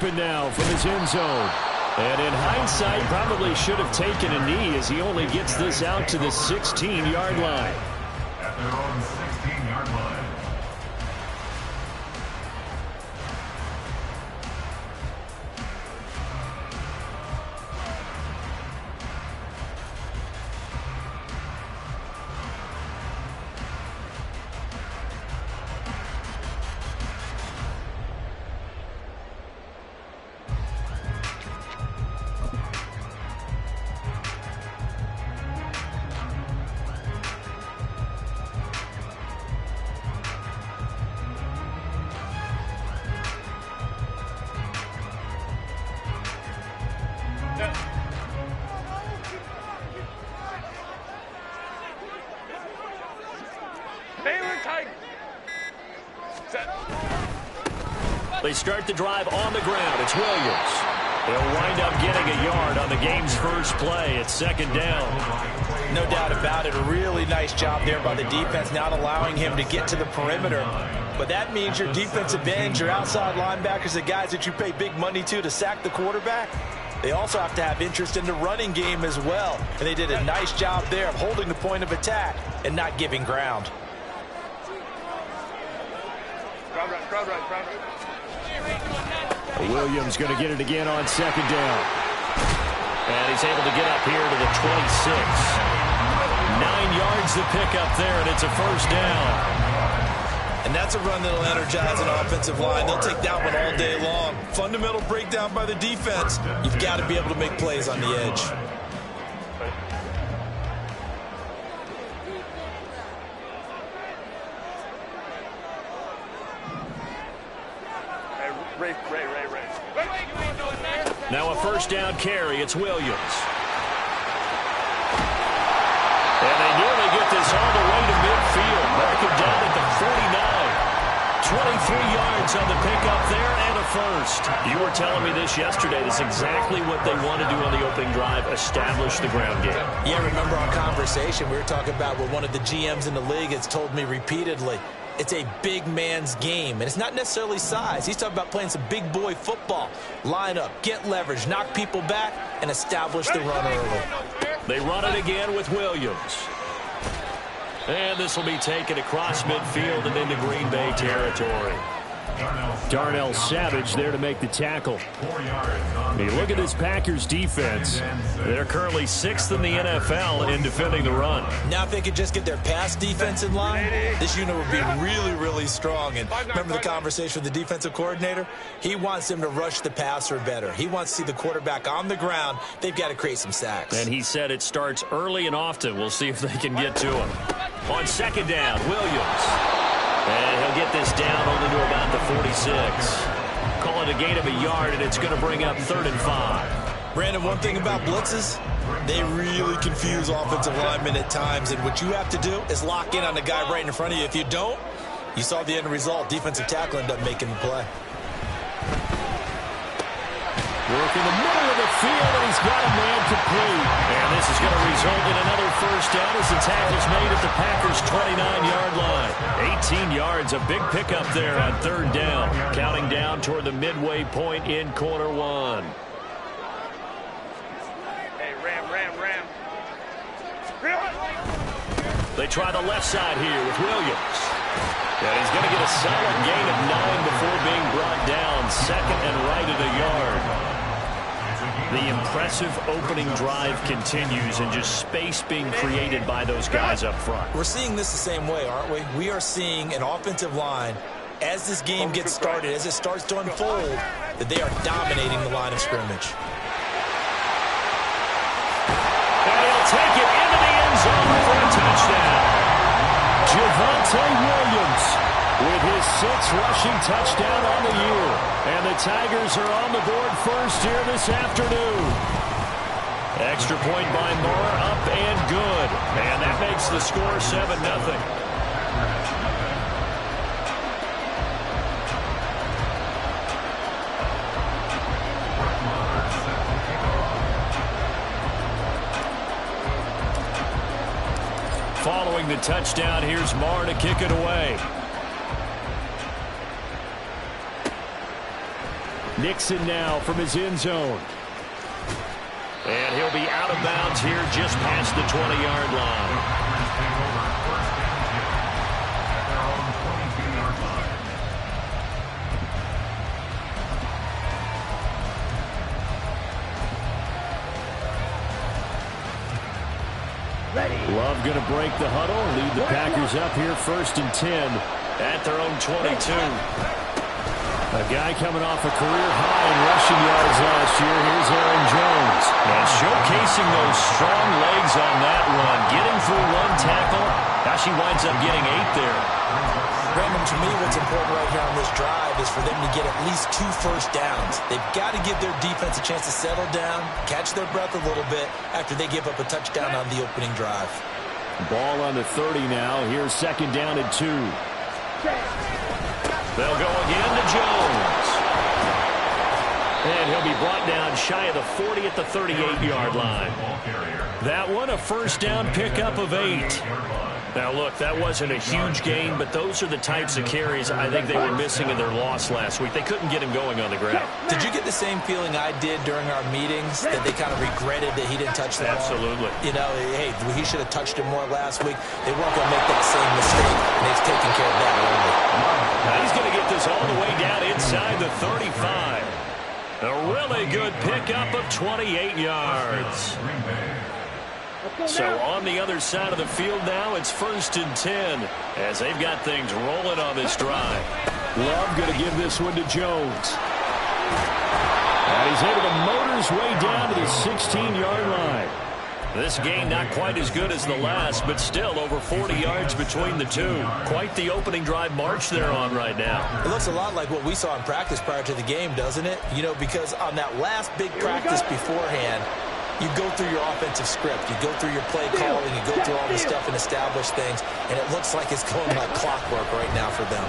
Now from his end zone. And in hindsight, probably should have taken a knee as he only gets this out to the 16-yard line. At their own 16-yard line. They start the drive on the ground. It's Williams. He'll wind up getting a yard on the game's first play. It's second down. No doubt about it. A really nice job there by the defense, not allowing him to get to the perimeter. But that means your defensive ends, your outside linebackers, the guys that you pay big money to sack the quarterback, they also have to have interest in the running game as well. And they did a nice job there of holding the point of attack and not giving ground. Williams going to get it again on second down. And he's able to get up here to the 26. 9 yards to pick up there, and it's a first down. And that's a run that'll energize an offensive line. They'll take that one all day long. Fundamental breakdown by the defense. You've got to be able to make plays on the edge. Now a first down carry. It's Williams. And they nearly get this all the way to midfield. Mark him down at the 49. 23 yards on the pickup there and a first. You were telling me this yesterday. This is exactly what they want to do on the opening drive, establish the ground game. Yeah, remember our conversation. We were talking about what one of the GMs in the league has told me repeatedly. It's a big man's game, and it's not necessarily size. He's talking about playing some big boy football. Line up, get leverage, knock people back, and establish the run early. They run it again with Williams. And this will be taken across midfield and into Green Bay territory. Darnell Savage there to make the tackle. Hey, look at this Packers defense. They're currently 6th in the NFL in defending the run. Now if they could just get their pass defense in line, this unit would be really, really strong. And remember the conversation with the defensive coordinator? He wants them to rush the passer better. He wants to see the quarterback on the ground. They've got to create some sacks. And he said it starts early and often. We'll see if they can get to him. On second down, Williams. And he'll get this down only to about the 46. Call it a gain of a yard, and it's going to bring up 3rd and 5. Brandon, one thing about blitzes, they really confuse offensive linemen at times. And what you have to do is lock in on the guy right in front of you. If you don't, you saw the end result. Defensive tackle ended up making the play. Work in the middle of the field, and he's got a man complete. And this is going to result in another first down as the tackle's made at the Packers' 29-yard line. 18 yards, a big pickup there on 3rd down. Counting down toward the midway point in quarter 1. Hey, Ram. They try the left side here with Williams. And he's going to get a solid gain of 9 before being brought down. 2nd and right at a yard. The impressive opening drive continues and just space being created by those guys up front. We're seeing this the same way, aren't we? We are seeing an offensive line, as this game gets started, as it starts to unfold, that they are dominating the line of scrimmage. And he'll take it into the end zone for a touchdown. Javonte Williams with his 6th rushing touchdown on the year. And the Tigers are on the board first here this afternoon. Extra point by Moore, up and good. And that makes the score 7-0. Following the touchdown, here's Moore to kick it away. Nixon now from his end zone. And he'll be out of bounds here just past the 20-yard line. Love going to break the huddle and lead the Packers up here 1st and 10 at their own 22. A guy coming off a career high in rushing yards last year. Here's Aaron Jones. And showcasing those strong legs on that run. Getting through one tackle. Gosh, he winds up getting 8 there. Brandon, to me, what's important right here on this drive is for them to get at least 2 first downs. They've got to give their defense a chance to settle down, catch their breath a little bit after they give up a touchdown on the opening drive. Ball on the 30 now. Here's 2nd down and 2. They'll go again to Jones. And he'll be brought down shy of the 40 at the 38-yard line. That one, a first down pickup of 8. Now, look, that wasn't a huge gain, but those are the types of carries I think they were missing in their loss last week. They couldn't get him going on the ground. Did you get the same feeling I did during our meetings, that they kind of regretted that he didn't touch the ball? Absolutely. You know, hey, he should have touched it more last week. They weren't going to make that same mistake, and they've taken care of that early. Now he's going to get this all the way down inside the 35. A really good pickup of 28 yards. So on the other side of the field now, it's 1st and 10 as they've got things rolling on this drive. Love going to give this one to Jones. And he's able to motor his way down to the 16-yard line. This game not quite as good as the last, but still over 40 yards between the two. Quite the opening drive march they're on right now. It looks a lot like what we saw in practice prior to the game, doesn't it? You know, because on that last big practice beforehand, you go through your offensive script, you go through your play calling, you go through all the stuff and establish things, and it looks like it's going like clockwork right now for them.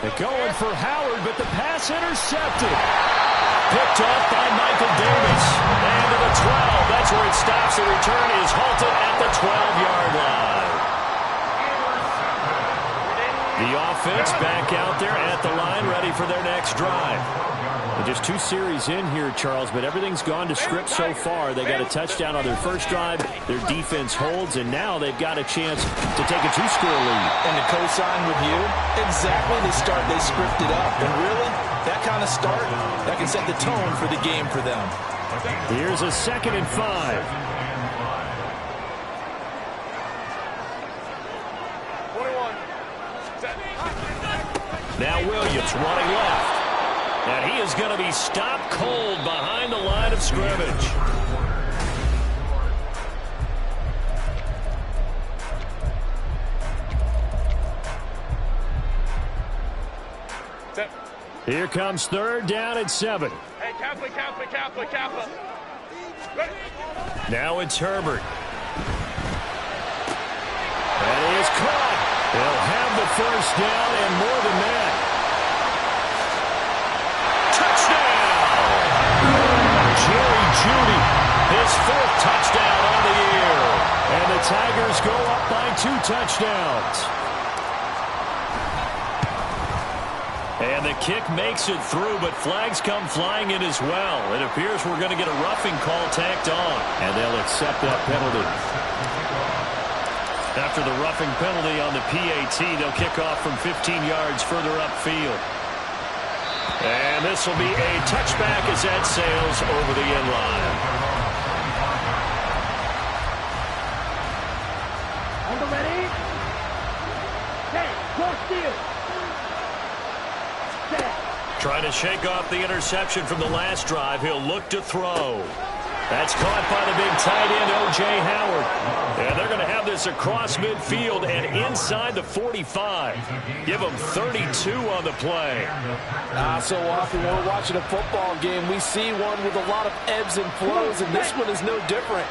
They're going for Howard, but the pass intercepted. Picked off by Michael Davis. And to the 12. That's where it stops. The return is halted at the 12-yard line. The offense back out there at the line, ready for their next drive. Just 2 series in here, Charles, but everything's gone to script so far. They got a touchdown on their first drive. Their defense holds, and now they've got a chance to take a 2-score lead. And to co-sign with you, exactly the start they scripted up. And really, that kind of start, that can set the tone for the game for them. Here's a 2nd and 5. Now Williams running left. And he is going to be stopped cold behind the line of scrimmage. Here comes 3rd down and 7. Hey, Kappa. Now it's Herbert. And he is caught. They'll have the first down and more than that. Jerry Jeudy, his 4th touchdown on the year. And the Tigers go up by 2 touchdowns. And the kick makes it through, but flags come flying in as well. It appears we're going to get a roughing call tacked on. And they'll accept that penalty. After the roughing penalty on the PAT, they'll kick off from 15 yards further upfield. And this will be a touchback as that sails over the end line. On the ready. Hey, cross field. Trying to shake off the interception from the last drive. He'll look to throw. That's caught by the big tight end, O.J. Howard. And they're going to have this across midfield and inside the 45. Give them 32 on the play. So often when we're watching a football game, we see one with a lot of ebbs and flows, and this one is no different.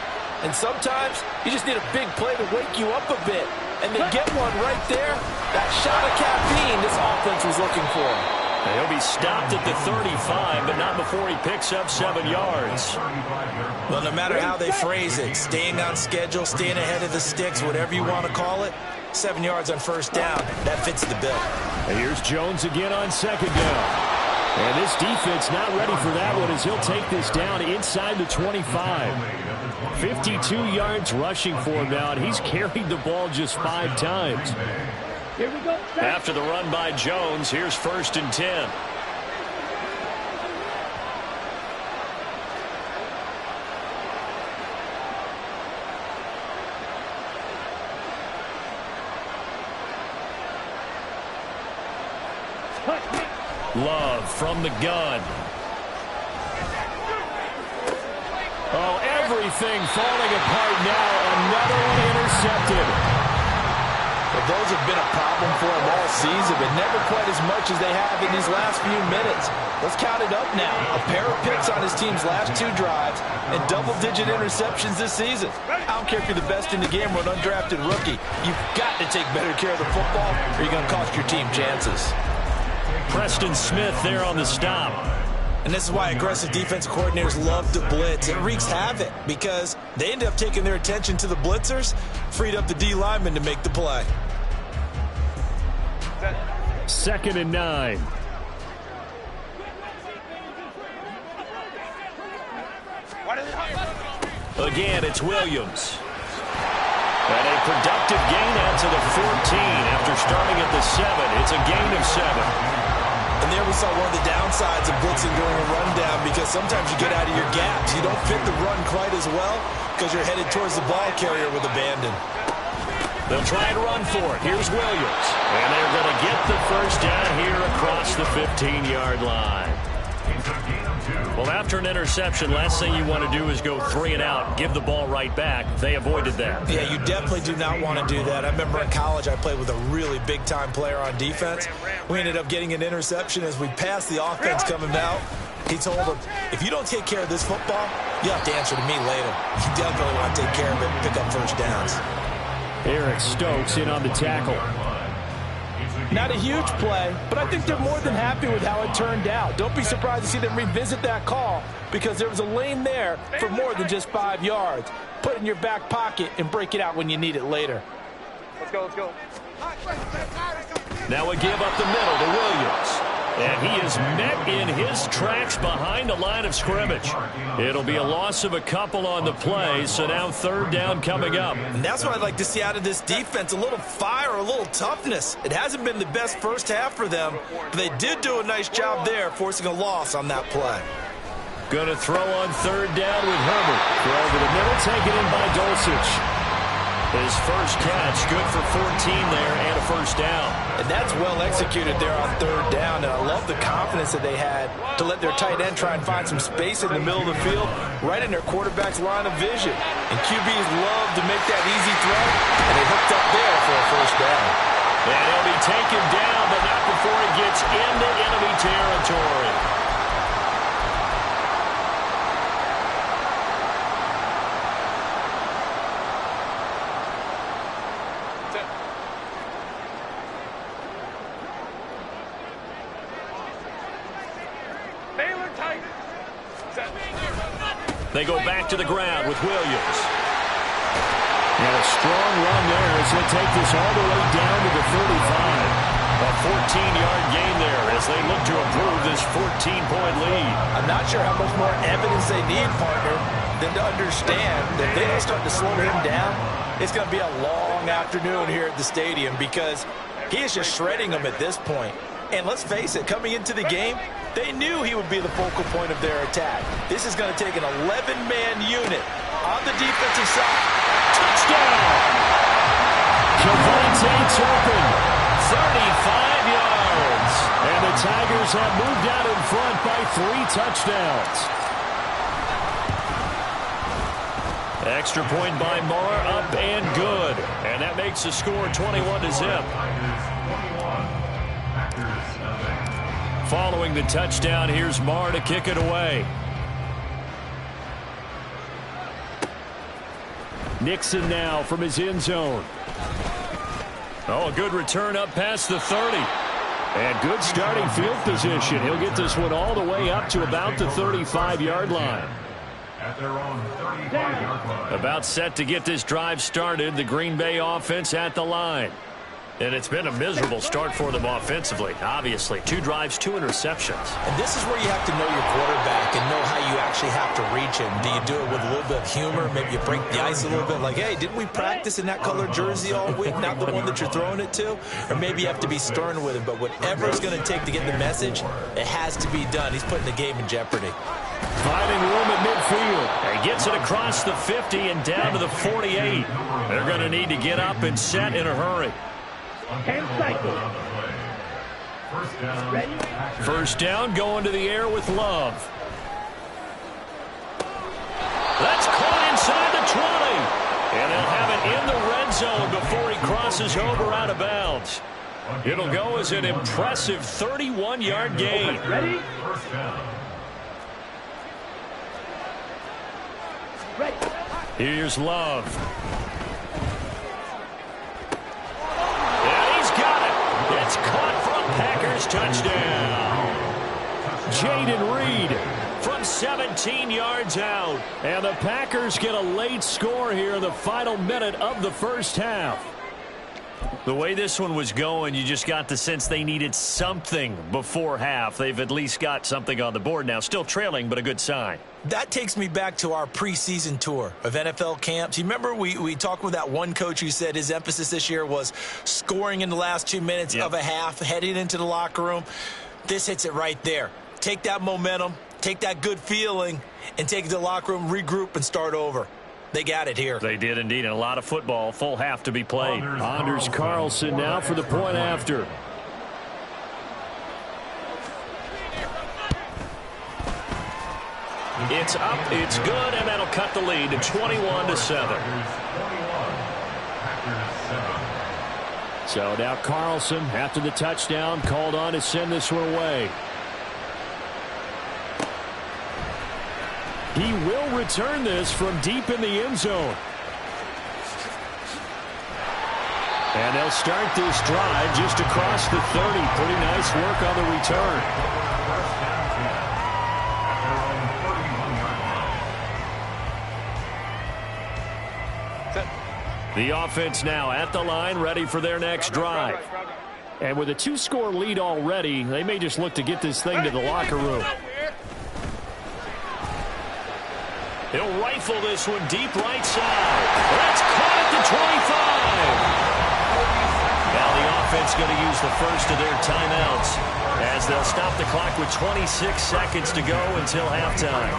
And sometimes you just need a big play to wake you up a bit. And they get one right there. That shot of caffeine this offense was looking for. He'll be stopped at the 35, but not before he picks up 7 yards. Well, no matter how they phrase it, staying on schedule, staying ahead of the sticks, whatever you want to call it, 7 yards on first down, that fits the bill. And here's Jones again on second down. And this defense not ready for that one as he'll take this down inside the 25. 52 yards rushing for him now, and he's carried the ball just 5 times. Here we go. After the run by Jones, here's 1st and 10. Love from the gun. Oh, everything falling apart now. Another one intercepted. Well, those have been a problem for him all season, but never quite as much as they have in these last few minutes. Let's count it up now. A pair of picks on his team's last 2 drives and double-digit interceptions this season. I don't care if you're the best in the game or an undrafted rookie. You've got to take better care of the football or you're going to cost your team chances. Preston Smith there on the stop. And this is why aggressive defense coordinators love to blitz. It wreaks havoc because they end up taking their attention to the blitzers, freed up the D lineman to make the play. 2nd and 9. Again, it's Williams. And a productive gain out to the 14 after starting at the 7. It's a gain of 7. And there we saw one of the downsides of blitzing during a rundown because sometimes you get out of your gaps. You don't fit the run quite as well because you're headed towards the ball carrier with abandon. They'll try and run for it. Here's Williams. And they're going to get the 1st down here across the 15-yard line. Well, after an interception, last thing you want to do is go 3 and out, give the ball right back. They avoided that. Yeah, you definitely do not want to do that. I remember in college I played with a really big-time player on defense. We ended up getting an interception as we passed the offense coming out. He told him, if you don't take care of this football, you have to answer to me later. You definitely want to take care of it and pick up 1st downs. Eric Stokes in on the tackle. Not a huge play, but I think they're more than happy with how it turned out. Don't be surprised to see them revisit that call because there was a lane there for more than just 5 yards. Put it in your back pocket and break it out when you need it later. Let's go, let's go. Now a give up the middle to Williams. And he is met in his tracks behind the line of scrimmage. It'll be a loss of a couple on the play, so now 3rd down coming up. And that's what I'd like to see out of this defense, a little fire, a little toughness. It hasn't been the best first half for them, but they did do a nice job there, forcing a loss on that play. Going to throw on 3rd down with Herbert. Throw over the middle, taken in by Dulcich. His first catch, good for 14 there and a 1st down. And that's well executed there on 3rd down. And I love the confidence that they had to let their tight end try and find some space in the middle of the field, right in their quarterback's line of vision. And QBs love to make that easy throw, and they hooked up there for a 1st down. And he'll be taken down, but not before he gets into enemy territory. They go back to the ground with Williams. And a strong run there as he'll take this all the way down to the 35. A 14-yard gain there as they look to improve this 14-point lead. I'm not sure how much more evidence they need, partner, than to understand that if they don't start to slow him down, it's going to be a long afternoon here at the stadium because he is just shredding them at this point. And let's face it, coming into the game, they knew he would be the focal point of their attack. This is going to take an 11-man unit on the defensive side. Touchdown! Javonte Turpin, 35 yards. And the Tigers have moved out in front by 3 touchdowns. Extra point by Marr, up and good. And that makes the score 21-0. Following the touchdown, here's Marr to kick it away. Nixon now from his end zone. Oh, a good return up past the 30. And good starting field position. He'll get this one all the way up to about the 35-yard line. At their own 35-yard line. About set to get this drive started. The Green Bay offense at the line. And it's been a miserable start for them offensively, obviously. 2 drives, 2 interceptions. And this is where you have to know your quarterback and know how you actually have to reach him. Do you do it with a little bit of humor? Maybe you break the ice a little bit like, hey, didn't we practice in that color jersey all week, not the one that you're throwing it to? Or maybe you have to be stern with him. But whatever it's going to take to get the message, it has to be done. He's putting the game in jeopardy. Finding room at midfield. And gets it across the 50 and down to the 48. They're going to need to get up and set in a hurry. 10 seconds. Ready? First down, going to the air with Love. That's caught inside the 20. And they'll have it in the red zone before he crosses over out of bounds. It'll go as an impressive 31-yard gain. Ready? Ready. Here's Love. And he's got it. It's caught from Packers touchdown. Jaden Reed from 17 yards out. And the Packers get a late score here in the final minute of the first half. The way this one was going, you just got the sense they needed something before half. They've at least got something on the board now. Still trailing, but a good sign. That takes me back to our preseason tour of NFL camps. You remember we talked with that one coach who said his emphasis this year was scoring in the last 2 minutes of a half, heading into the locker room. This hits it right there. Take that momentum, take that good feeling, and take it to the locker room, regroup, and start over. They got it here. They did indeed, and a lot of football, full half to be played. Anders Carlson now for the point after. It's up, it's good, and that'll cut the lead to 21-7. So now Carlson, after the touchdown, called on to send this one away. He will return this from deep in the end zone. And they'll start this drive just across the 30. Pretty nice work on the return. The offense now at the line, ready for their next drive. And with a 2-score lead already, they may just look to get this thing to the locker room. He'll rifle this one deep right side. That's caught at the 25. Now the offense going to use the first of their timeouts as they'll stop the clock with 26 seconds to go until halftime.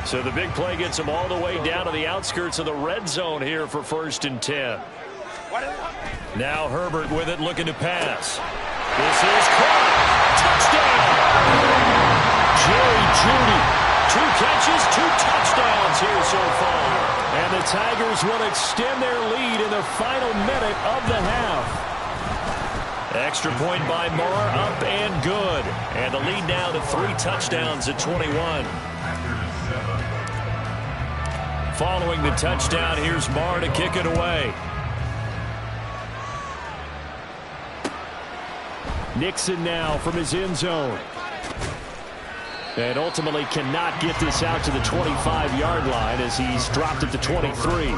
So the big play gets them all the way down to the outskirts of the red zone here for 1st and 10. Now Herbert with it, looking to pass. This is caught. Touchdown! Jerry Jeudy, 2 catches, 2 touchdowns here so far. And the Tigers will extend their lead in the final minute of the half. Extra point by Marr, up and good. And the lead now to 3 touchdowns at 21. Following the touchdown, here's Marr to kick it away. Nixon now from his end zone. And ultimately cannot get this out to the 25-yard line as he's dropped it to 23.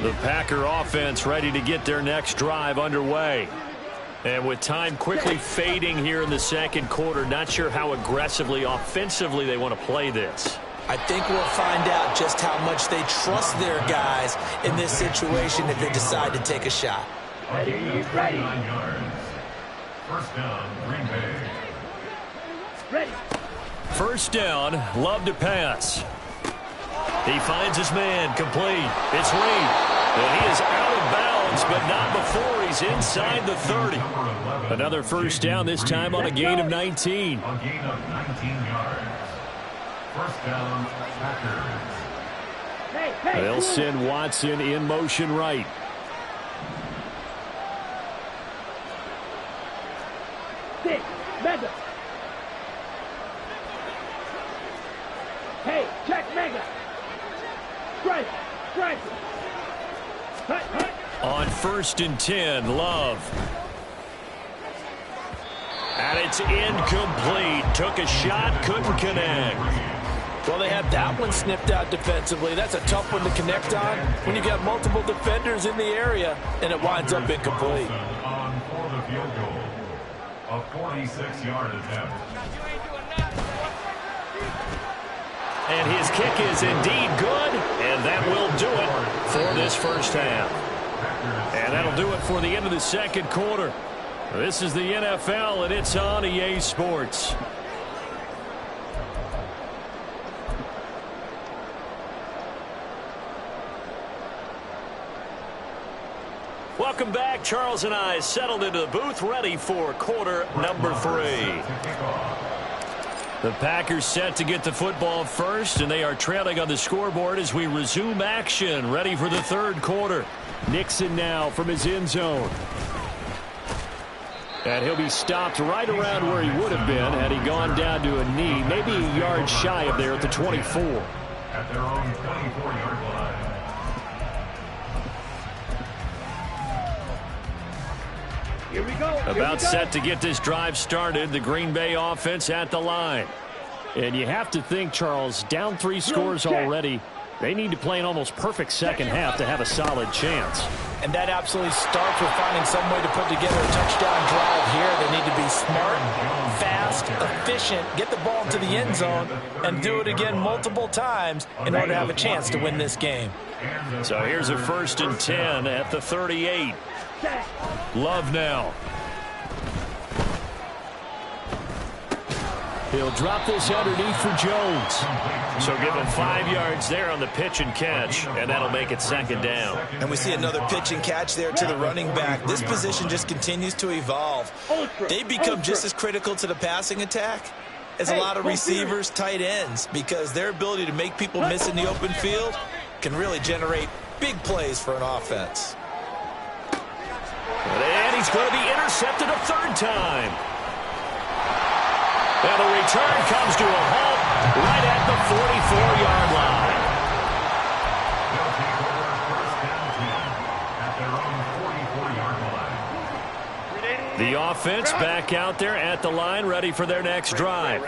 The Packer offense ready to get their next drive underway. And with time quickly fading here in the second quarter, not sure how aggressively, offensively they want to play this. I think we'll find out just how much they trust their guys in this situation if they decide to take a shot. Ready. First down, Green Bay. Ready. First down, Love to pass. He finds his man, complete. It's Reed. And he is out of bounds, but not before he's inside the 30. Another first down, this time on a gain of 19. A gain of 19 yards. First down, Packers. Hey. They'll send Watson in motion right. Six. Mega. Hey, check Mega. Strike. On 1st and 10, Love. And it's incomplete. Took a shot, couldn't connect. Well, they had that one snipped out defensively. That's a tough one to connect on when you've got multiple defenders in the area, and it winds up incomplete. On for the field goal. A 46-yard attempt. And his kick is indeed good, and that will do it for this first half. And that'll do it for the end of the second quarter. This is the NFL, and it's on EA Sports. Welcome back. Charles and I settled into the booth, ready for quarter number 3. The Packers set to get the football first, and they are trailing on the scoreboard as we resume action, ready for the third quarter. Nixon now from his end zone. And he'll be stopped right around where he would have been had he gone down to a knee, maybe a yard shy of there at the 24. At their own 24-yard line. Here we go. About set to get this drive started, the Green Bay offense at the line. And you have to think, Charles, down 3 scores already. They need to play an almost perfect second half to have a solid chance. And that absolutely starts with finding some way to put together a touchdown drive here. They need to be smart, fast, efficient, get the ball into the end zone, and do it again multiple times in order to have a chance to win this game. So here's a 1st and 10 at the 38. Love now. He'll drop this underneath for Jones. So give him 5 yards there on the pitch and catch, and that'll make it 2nd down. And we see another pitch and catch there to the running back. This position just continues to evolve. They become just as critical to the passing attack as a lot of receivers, tight ends, because their ability to make people miss in the open field can really generate big plays for an offense. And he's going to be intercepted a 3rd time. And the return comes to a halt right at the 44-yard line. They'll take over first down 10 at their own 44-yard line. The offense back out there at the line, ready for their next drive.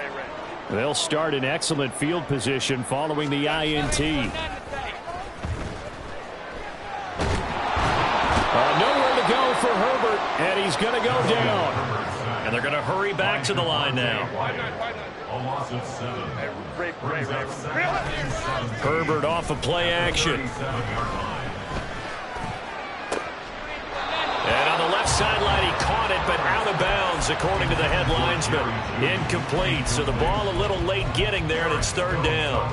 They'll start in excellent field position following the INT. Nowhere to go for Herbert, and he's going to go down. And they're going to hurry back to the line now. A loss of 7. Herbert off of play action. And on the left sideline, he caught it, but out of bounds, according to the head linesman. Incomplete, so the ball a little late getting there, and it's 3rd down.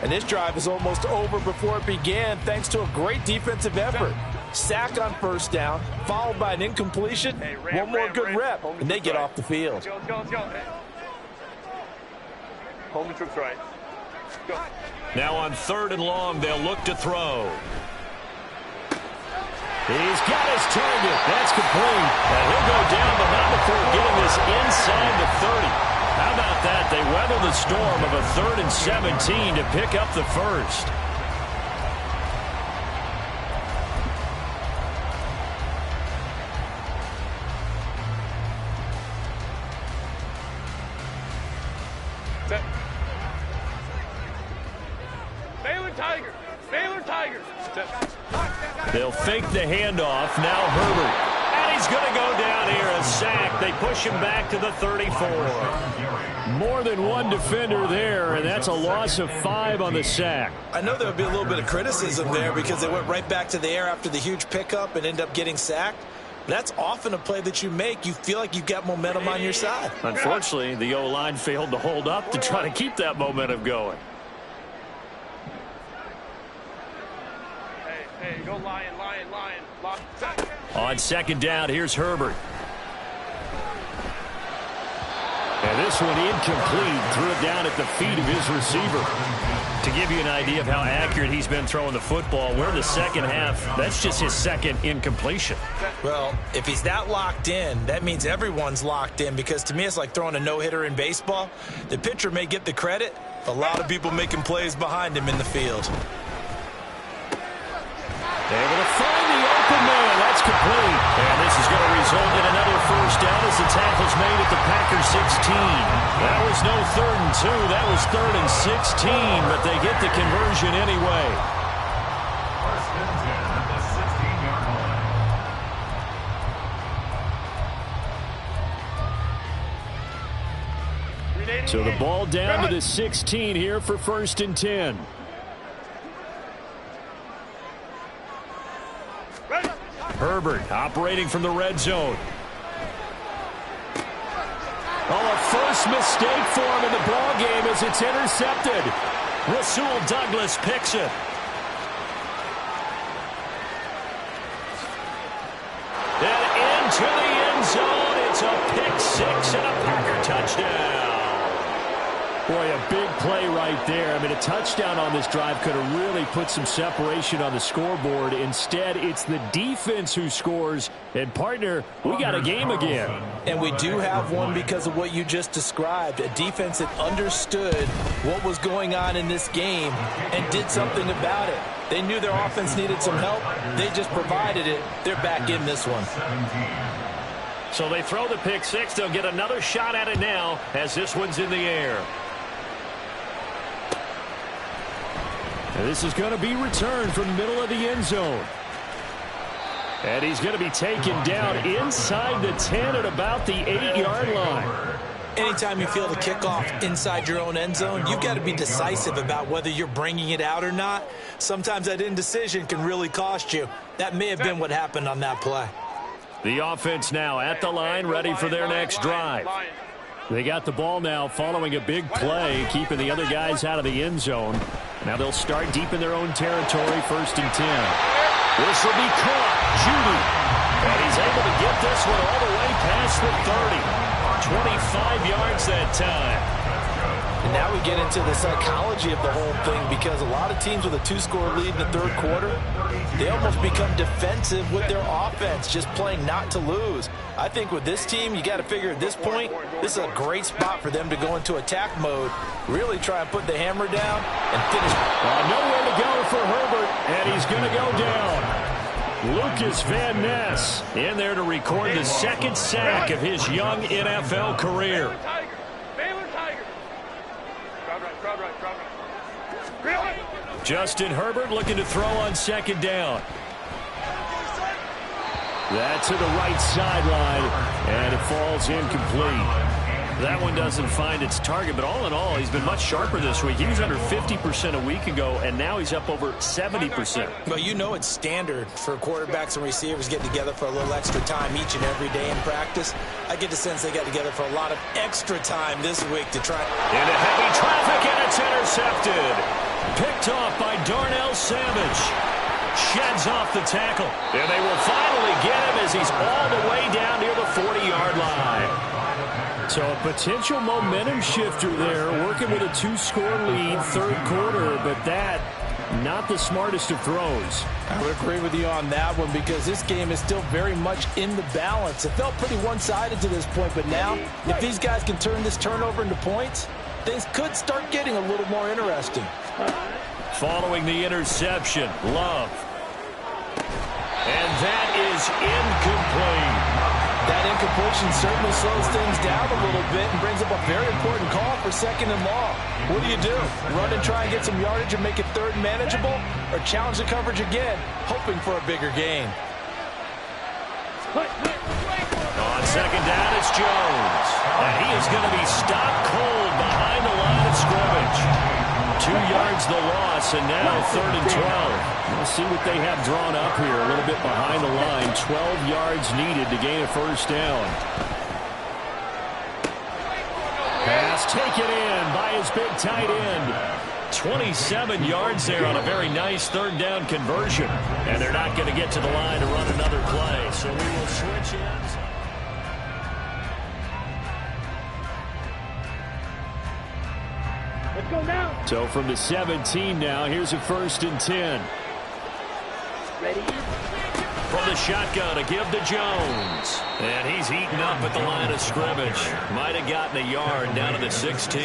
And this drive is almost over before it began, thanks to a great defensive effort. Sack on 1st down, followed by an incompletion, one more good rep, and they get off the field. Let's go. Home the troops right. Go. Now on 3rd and long, they'll look to throw. He's got his target. That's complete. And he'll go down, but not before getting this inside the 30. How about that? They weather the storm of a 3rd and 17 to pick up the 1st. Baylor Tigers. They'll fake the handoff. Now Herbert. And he's going to go down here. A sack. They push him back to the 34. More than one defender there, and that's a loss of 5 on the sack. I know there would be a little bit of criticism there because they went right back to the air after the huge pickup and ended up getting sacked. That's often a play that you make. You feel like you've got momentum on your side. Unfortunately, the O-line failed to hold up to try to keep that momentum going. Hey, go Lion. On 2nd down, here's Herbert. And this one incomplete. Threw it down at the feet of his receiver. To give you an idea of how accurate he's been throwing the football, we're in the second half. That's just his 2nd incompletion. Well, if he's that locked in, that means everyone's locked in, because to me it's like throwing a no-hitter in baseball. The pitcher may get the credit, a lot of people making plays behind him in the field. Able to find the open man. That's complete. And this is going to result in another 1st down as the tackle's made at the Packers 16. That was no 3rd and 2. That was 3rd and 16, but they get the conversion anyway. First and 10 at the 16-yard line. So the ball down to the 16 here for 1st and 10. Herbert operating from the red zone. Oh, a first mistake for him in the ball game as it's intercepted. Rasul Douglas picks it. And into the end zone. It's a pick six and a Packer touchdown. Boy, a big play right there. I mean, a touchdown on this drive could have really put some separation on the scoreboard. Instead, it's the defense who scores. And, partner, we got a game again. And we do have one because of what you just described. A defense that understood what was going on in this game and did something about it. They knew their offense needed some help. They just provided it. They're back in this one. So they throw the pick six. They'll get another shot at it now as this one's in the air. And this is going to be returned from the middle of the end zone. And he's going to be taken down inside the 10 at about the 8-yard line. Anytime you feel the kickoff inside your own end zone, you've got to be decisive about whether you're bringing it out or not. Sometimes that indecision can really cost you. That may have been what happened on that play. The offense now at the line, ready for their next drive. They got the ball now following a big play, keeping the other guys out of the end zone. Now they'll start deep in their own territory, 1st and 10. This will be caught. Judy. And he's able to get this one all the way past the 30. 25 yards that time. And now we get into the psychology of the whole thing because a lot of teams with a 2-score lead in the 3rd quarter, they almost become defensive with their offense, just playing not to lose. I think with this team, you got to figure at this point, this is a great spot for them to go into attack mode, really try and put the hammer down and finish. Nowhere to go for Herbert, and he's going to go down. Lucas Van Ness in there to record the 2nd sack of his young NFL career. Justin Herbert looking to throw on 2nd down. That to the right sideline, and it falls incomplete. That one doesn't find its target, but all in all, he's been much sharper this week. He was under 50% a week ago, and now he's up over 70%. Well, you know it's standard for quarterbacks and receivers getting together for a little extra time each and every day in practice. I get the sense they got together for a lot of extra time this week to try. Into heavy traffic, and it's intercepted. Picked off by Darnell Savage. Sheds off the tackle. And they will finally get him as he's all the way down near the 40-yard line. So a potential momentum shifter there, working with a 2-score lead, 3rd quarter, but that, not the smartest of throws. I would agree with you on that one because this game is still very much in the balance. It felt pretty one-sided to this point, but now, if these guys can turn this turnover into points, things could start getting a little more interesting. Following the interception, Love. And that is incomplete. That incompletion certainly slows things down a little bit and brings up a very important call for 2nd and long. What do? Run and try and get some yardage and make it 3rd and manageable, or challenge the coverage again, hoping for a bigger gain? On 2nd down, it's Jones. And he is going to be stopped cold behind the line of scrimmage. 2 yards the loss, and now 3rd and 12. We'll see what they have drawn up here. A little bit behind the line. 12 yards needed to gain a 1st down. Pass taken in by his big tight end. 27 yards there on a very nice 3rd down conversion. And they're not going to get to the line to run another play. So we will switch ends. Let's go now. So from the 17 now, here's a 1st and 10. Ready? From the shotgun, a give to Jones. And he's eaten up at the line of scrimmage. Might have gotten a yard down to the 16.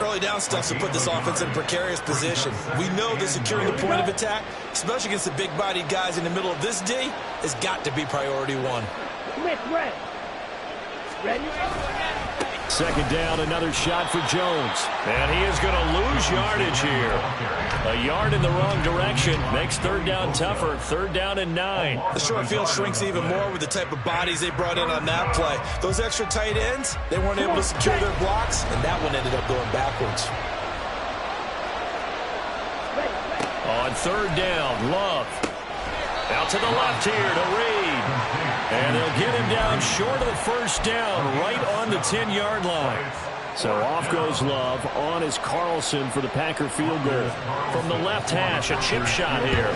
Early down stuff to put this offense in a precarious position. We know that securing the point of attack, especially against the big-bodied guys in the middle of this D, has got to be priority 1. Smith, red. Second down, another shot for Jones. And he is going to lose yardage here. A yard in the wrong direction makes third down tougher. Third down and 9. The short field shrinks even more with the type of bodies they brought in on that play. Those extra tight ends, they weren't able to secure their blocks, and that one ended up going backwards. On third down, Love. Out to the left here to Reed. And they'll get him down short of the first down, right on the 10-yard line. So off goes Love. On is Carlson for the Packer field goal. From the left hash, a chip shot here.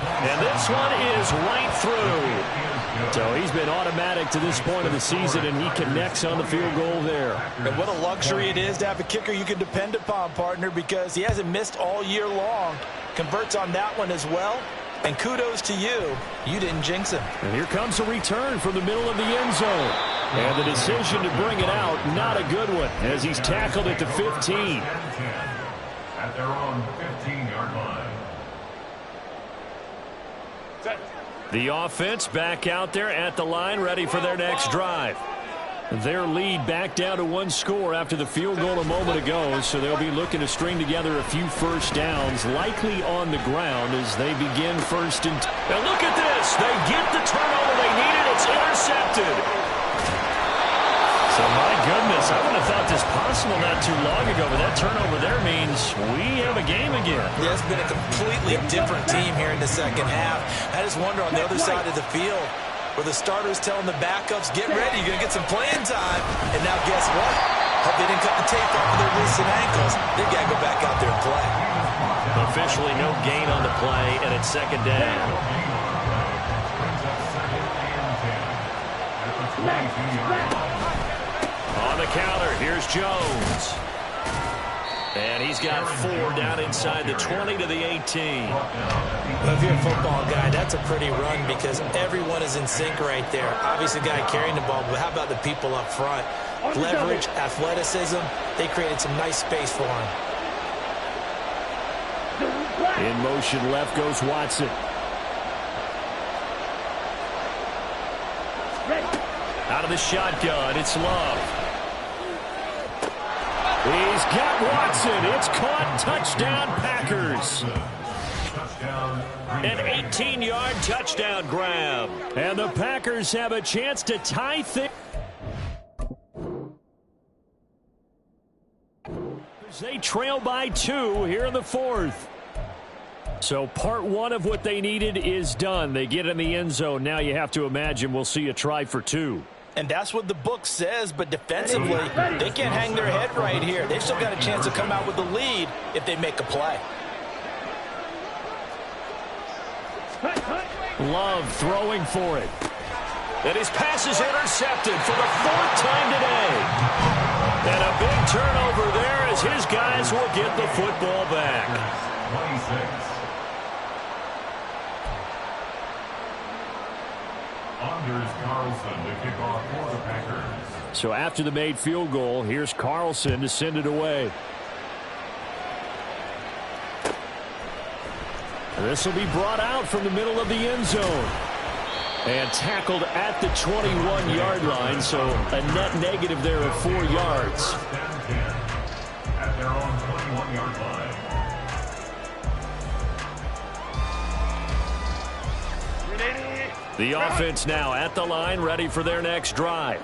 And this one is right through. So he's been automatic to this point of the season, and he connects on the field goal there. And what a luxury it is to have a kicker you can depend upon, partner, because he hasn't missed all year long. Converts on that one as well. And kudos to you. You didn't jinx him. And here comes a return from the middle of the end zone. And the decision to bring it out, not a good one, as he's tackled at the 15. At their own 15-yard line. The offense back out there at the line, ready for their next drive. Their lead back down to one score after the field goal a moment ago, so they'll be looking to string together a few first downs, likely on the ground as they begin first and... Now look at this! They get the turnover they needed. It's intercepted. So my goodness, I wouldn't have thought this possible not too long ago, but that turnover there means we have a game again. Yeah, it's been a completely different team here in the second half. I just wonder on the other side of the field, where the starters telling the backups, get ready, you're going to get some playing time. And now guess what? Hope they didn't cut the tape off of their wrists and ankles. They've got to go back out there and play. Officially no gain on the play, and it's second down. On the counter, here's Jones. And he's got 4 down inside the 20 to the 18. Well, if you're a football guy, that's a pretty run because everyone is in sync right there. Obviously, the guy carrying the ball, but how about the people up front? Leverage, athleticism, they created some nice space for him. In motion left goes Watson. Out of the shotgun, it's Love. He's got Watson. It's caught. Touchdown, Packers. An 18-yard touchdown grab. And the Packers have a chance to tie things. They trail by 2 here in the fourth. So part 1 of what they needed is done. They get in the end zone. Now you have to imagine we'll see a try for 2. And that's what the book says, but defensively, they can't hang their head right here. They've still got a chance to come out with the lead if they make a play. Love throwing for it. And his pass is intercepted for the 4th time today. And a big turnover there as his guys will get the football back. 26. Anders Carlson to kick off for the Packers. So after the made field goal, here's Carlson to send it away. This will be brought out from the middle of the end zone. And tackled at the 21-yard line, so a net negative there of 4 yards. At their own 21-yard line. The offense now at the line, ready for their next drive.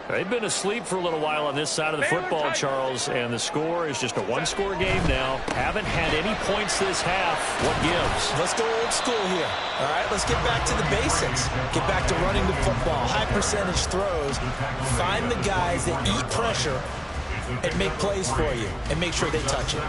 They've been asleep for a little while on this side of the football, Charles, and the score is just a one-score game now. Haven't had any points this half. What gives? Let's go old school here. All right, let's get back to the basics. Get back to running the football, high percentage throws. Find the guys that eat pressure and make plays for you and make sure they touch it.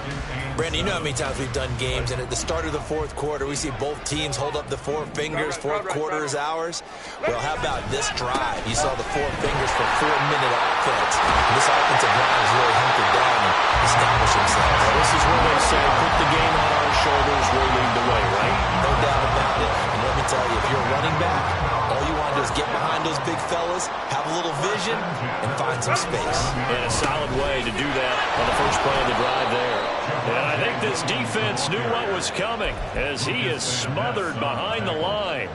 Brandon, you know how many times we've done games, and at the start of the fourth quarter, we see both teams hold up the 4 fingers. Fourth quarter is ours. Well, how about this drive? You saw the 4 fingers for 4-minute offense. This offensive line is really hunkered down and established themselves. Well, this is where they say, put the game on our shoulders, we'll lead the way, right? No doubt about it. And let me tell you, if you're a running back, all you want to do is get behind those big fellas, have a little vision, and find some space. And a solid way to do that on the first play of the drive there. And I think this defense knew what was coming as he is smothered behind the line.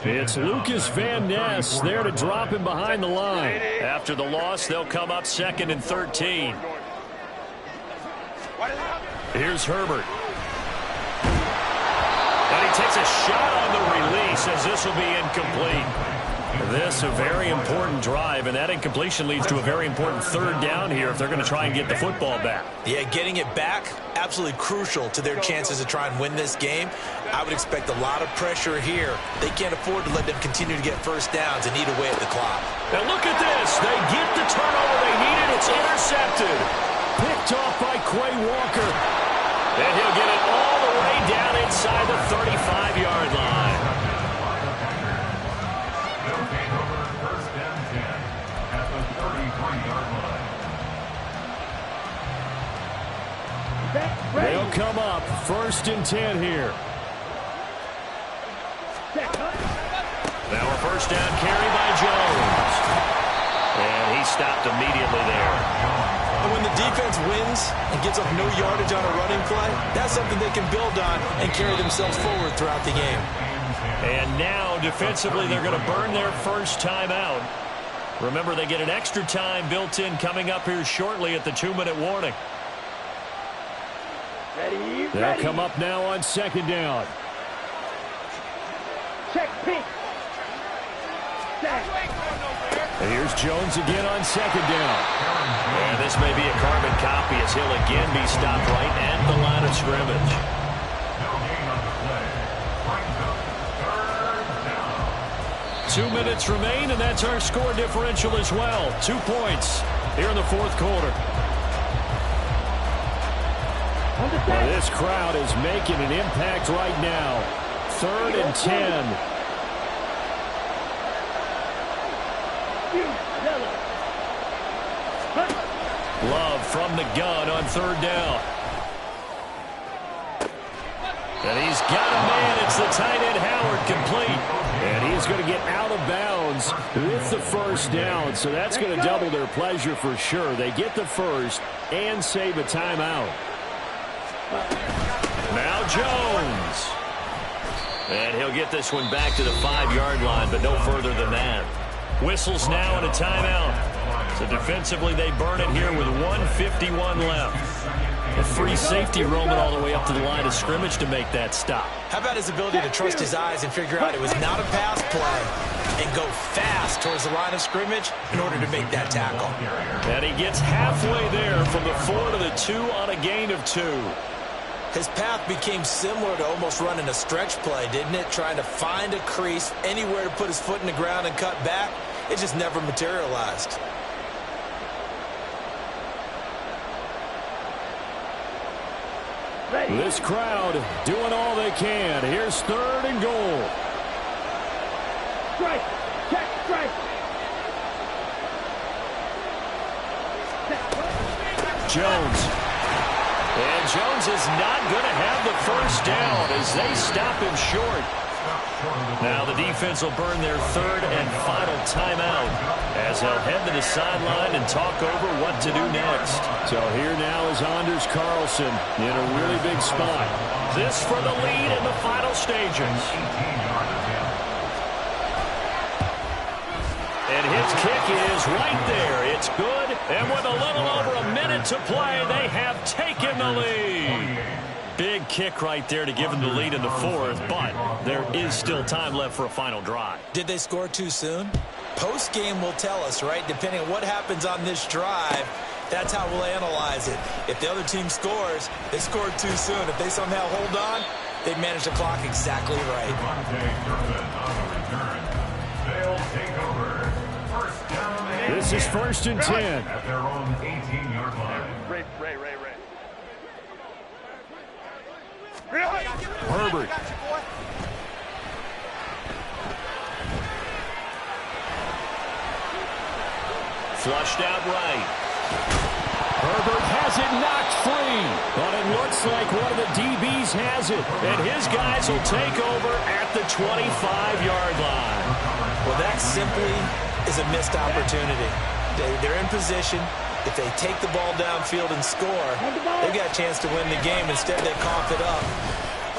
It's Lucas Van Ness there to drop him behind the line. After the loss, they'll come up 2nd and 13. Here's Herbert. And he takes a shot on the release as this will be incomplete. This a very important drive, and that incompletion leads to a very important 3rd down here if they're going to try and get the football back. Yeah, getting it back, absolutely crucial to their chances to try and win this game. I would expect a lot of pressure here. They can't afford to let them continue to get first downs and eat away at the clock. And look at this. They get the turnover they needed. It's intercepted. Picked off by Quay Walker. And he'll get it all the way down inside the 35-yard line. They'll come up 1st and 10 here. Now a first down carry by Jones. And he stopped immediately there. And when the defense wins and gets up no yardage on a running play, that's something they can build on and carry themselves forward throughout the game. And now defensively they're going to burn their first timeout. Remember, they get an extra time built in coming up here shortly at the 2-minute warning. They'll come up now on 2nd down. Check pink. And here's Jones again on 2nd down. And this may be a carbon copy as he'll again be stopped right at the line of scrimmage. 2 minutes remain, and that's our score differential as well. 2 points here in the 4th quarter. Well, this crowd is making an impact right now. 3rd and 10. Love from the gun on 3rd down. And he's got a man. It's the tight end Howard, complete. And he's going to get out of bounds with the first down. So that's going to double their pleasure for sure. They get the first and save a timeout. Now Jones. And he'll get this one back to the 5-yard line, but no further than that. Whistles now and a timeout. So defensively they burn it here with 1:51 left. A free safety roaming all the way up to the line of scrimmage to make that stop. How about his ability to trust his eyes and figure out it was not a pass play and go fast towards the line of scrimmage in order to make that tackle. And he gets halfway there from the 4 to the 2 on a gain of 2. His path became similar to almost running a stretch play, didn't it? Trying to find a crease, anywhere to put his foot in the ground and cut back. It just never materialized. This crowd doing all they can. Here's 3rd and goal. Strike. Check. Strike. Jones. And Jones is not going to have the first down as they stop him short. Now the defense will burn their 3rd and final timeout as they'll head to the sideline and talk over what to do next. So here now is Anders Carlson in a really big spot. This for the lead in the final stages. And his kick is right there. It's good. And with a little over a minute to play, they have taken the lead. Big kick right there to give them the lead in the 4th, but there is still time left for a final drive. Did they score too soon? Post-game will tell us, right? Depending on what happens on this drive, that's how we'll analyze it. If the other team scores, they scored too soon. If they somehow hold on, they managed the clock exactly right. This is 1st and 10. At their own 18-yard line. Herbert. Flushed out right. Herbert has it knocked free, but it looks like one of the DBs has it, and his guys will take over at the 25-yard line. Well, that simply is a missed opportunity. They're in position. If they take the ball downfield and score, they've got a chance to win the game. Instead, they cough it up.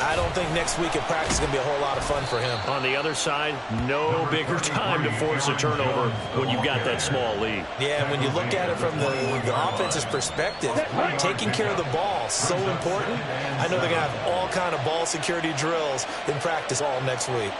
I don't think next week at practice is going to be a whole lot of fun for him. On the other side, no bigger time to force a turnover when you've got that small lead. Yeah, when you look at it from the offense's perspective, taking care of the ball is so important. I know they're going to have all kind of ball security drills in practice all next week.